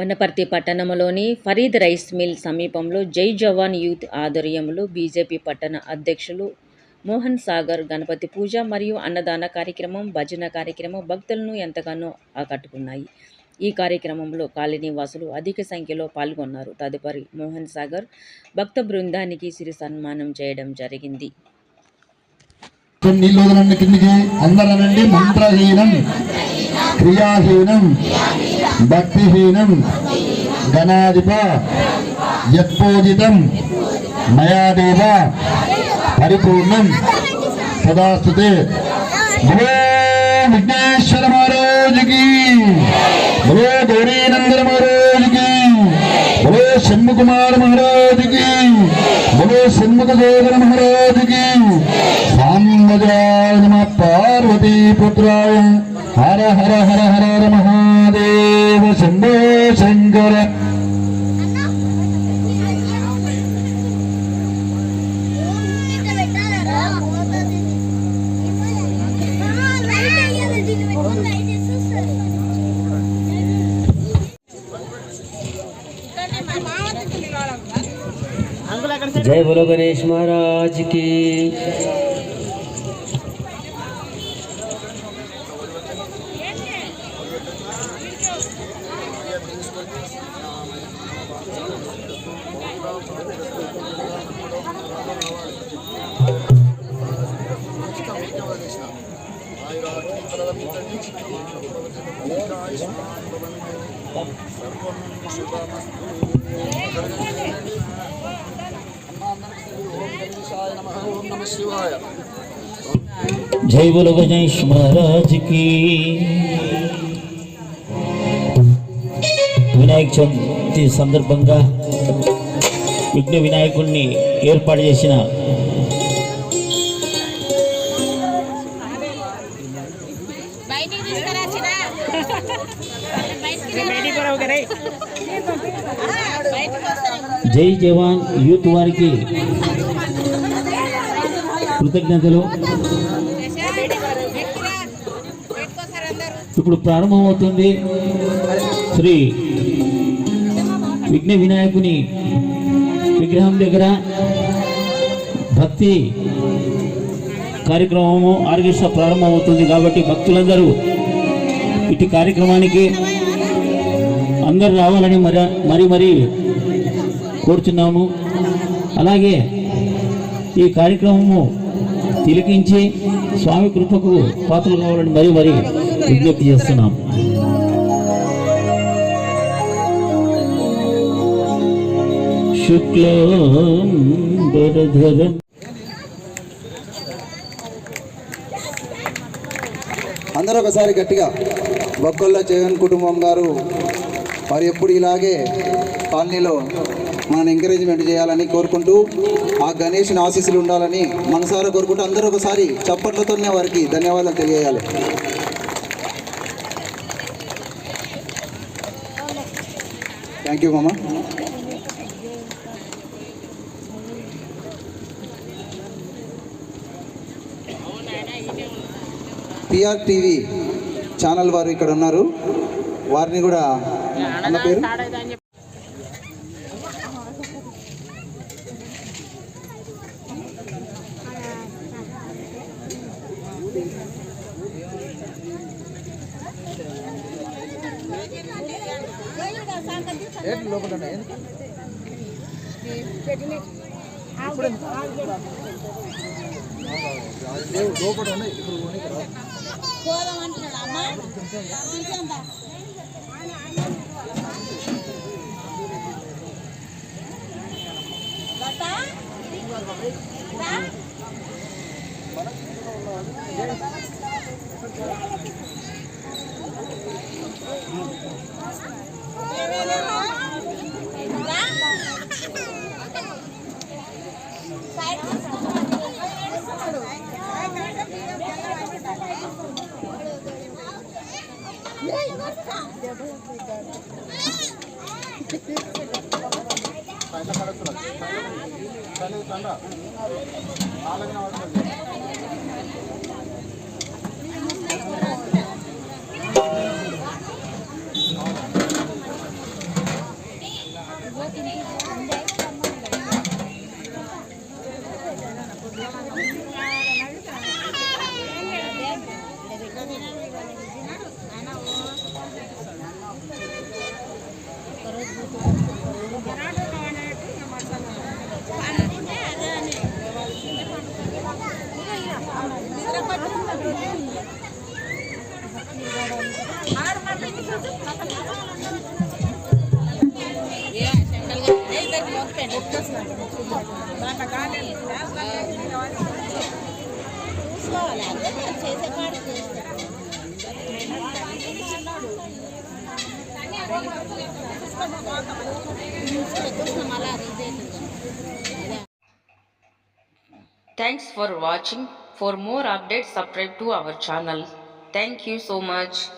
వనపర్తి పట్టణంలోని Farid rice mill సమీపంలో జై జవాన్ యూత్ ఆధ్వర్యంలో బీజేపీ పట్టణ అధ్యక్షులు మోహన్ సాగర్ గణపతి పూజ మరియు అన్నదాన కార్యక్రమం, భజన కార్యక్రమం భక్తులను ఎంతగానో ఆకట్టుకున్నాయి. ఈ కార్యక్రమంలో కాలనీ వాసులు అధిక సంఖ్యలో పాల్గొన్నారు. తదుపరి మోహన్ సాగర్ భక్త బృందానికి సిరి సన్మానం చేయడం జరిగింది. మంత్రహీనం, క్రియాహీనం, భక్తిహీనం, గణాధిప యత్పూజితం మయాదేవ పరిపూర్ణం సదాస్తుతే. భో విఘ్నేశ్వర మహారాజుకి, భో గౌరీనందన మహారాజుకి, భో షణ్ముఖ కుమార్ మహారాజుకి, భో షణ్ముఖ జోగర మహారాజుకి. సాంబజాయ నమః పార్వతీ పుత్రాయ. హర హర హర హర హర మహాదేవ శంభో శంకర. जय बोलो गणेश महाराज की. जय बोलो गणेश महाराज की. వినాయక చవితి సందర్భంగా విఘ్న వినాయకుడిని ఏర్పాటు చేసిన జై జవాన్ యూత్ వారికి కృతజ్ఞతలు. ఇప్పుడు ప్రారంభమవుతుంది శ్రీ విఘ్న వినాయకుని విగ్రహం దగ్గర భక్తి కార్యక్రమము ఆర్కెస్ట్రా ప్రారంభమవుతుంది. కాబట్టి భక్తులందరూ ఇటు కార్యక్రమానికి అందరూ రావాలని మరీ కోరుచున్నాము. అలాగే ఈ కార్యక్రమము తిలకించి స్వామి కృపకు పాత్రలు కావాలని మరీ విజ్ఞప్తి చేస్తున్నాం. శుక్లాంబరధరం. అందరూ ఒకసారి గట్టిగా బొక్కల్ల జగన్ కుటుంబం గారు వారు ఎప్పుడు ఇలాగే కాలనీలో మనం ఎంకరేజ్మెంట్ చేయాలని కోరుకుంటూ, ఆ గణేషుని ఆశీస్సులు ఉండాలని మనసారా కోరుకుంటూ అందరూ ఒకసారి చప్పట్లతోనే వారికి ధన్యవాదాలు తెలియజేయాలి. థ్యాంక్ యూ మామ. పిఆర్ టీవీ ఛానల్ వారు ఇక్కడ ఉన్నారు, వారిని కూడా అన్న పేరు లోపల ఉన్నాయి. ఇప్పుడు Thanks for watching. For more updates, subscribe to our channel. Thank you so much.